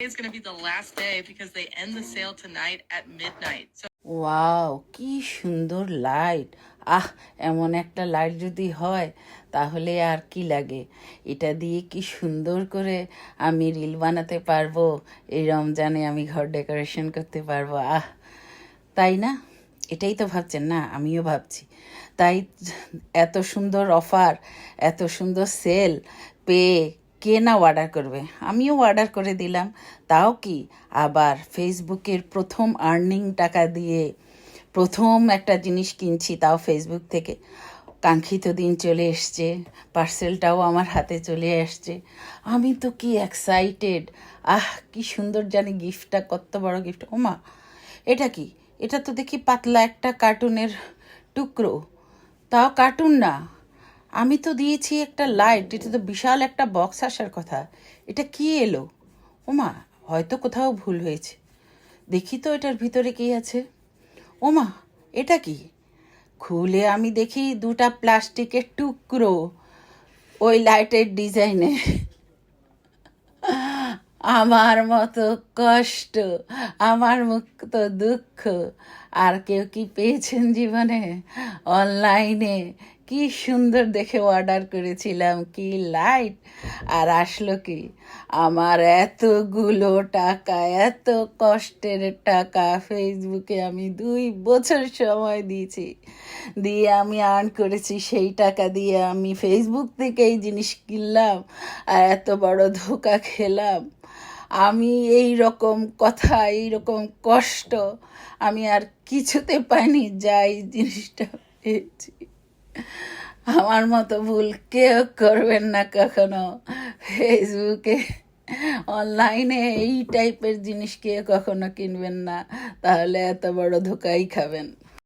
It's going to be the last day because they end the sale tonight at midnight. So wow, কি সুন্দর light! আহ, এমন একটা light যদি হয় তাহলে আর কি লাগে। এটা দিয়ে কি সুন্দর করে আমি রিল বানাতে পারবো, এই রমজানে আমি ঘর ডেকোরেশন করতে পারবো। তাই না? এটাই তো ভাবছেন না, আমিও ভাবছি। তাই এত সুন্দর অফার, এত সুন্দর সেল পেয়ে কে না অর্ডার করবে। আমিও অর্ডার করে দিলাম। তাও কি, আবার ফেসবুকের প্রথম আর্নিং টাকা দিয়ে প্রথম একটা জিনিস কিনছি, তাও ফেসবুক থেকে। কাঙ্ক্ষিত দিন চলে এসছে, পার্সেলটাও আমার হাতে চলে আসছে। আমি তো কি এক্সাইটেড! কি সুন্দর জানি গিফটটা, কত বড় গিফট! ওমা, এটা কি? এটা তো দেখি পাতলা একটা কার্টুনের টুকরো, তাও কার্টুন না। আমি তো দিয়েছি একটা লাইট, এটা তো বিশাল একটা বক্স আসার কথা। এটা কি এলো? ওমা, হয়তো কোথাও ভুল হয়েছে। দেখি তো এটার ভিতরে কি আছে। ওমা, এটা কি? খুলে আমি দেখি দুটা প্লাস্টিকের টুকরো, ওই লাইটের ডিজাইনে। আমার মতো কষ্ট, আমার মতো দুঃখ আর কেউ কি পেয়েছেন জীবনে? অনলাইনে কি সুন্দর দেখে অর্ডার করেছিলাম, কি লাইট, আর আসলো কি? আমার এতগুলো টাকা, এত কষ্টের টাকা, ফেসবুকে আমি 2 বছর সময় দিয়েছি, দিয়ে আমি আর্ন করেছি। সেই টাকা দিয়ে আমি ফেসবুক থেকে এই জিনিস কিনলাম, আর এত বড় ধোঁকা খেলাম। আমি এই রকম কথা, এই রকম কষ্ট আমি আর কিছুতে পাইনি, যা এই জিনিসটা পেয়েছি। আমার মতো ভুল কেউ করবেন না কখনো। ফেসবুকে অনলাইনে এই টাইপের জিনিস কেউ কখনো কিনবেন না, তাহলে এত বড় ধোকাই খাবেন।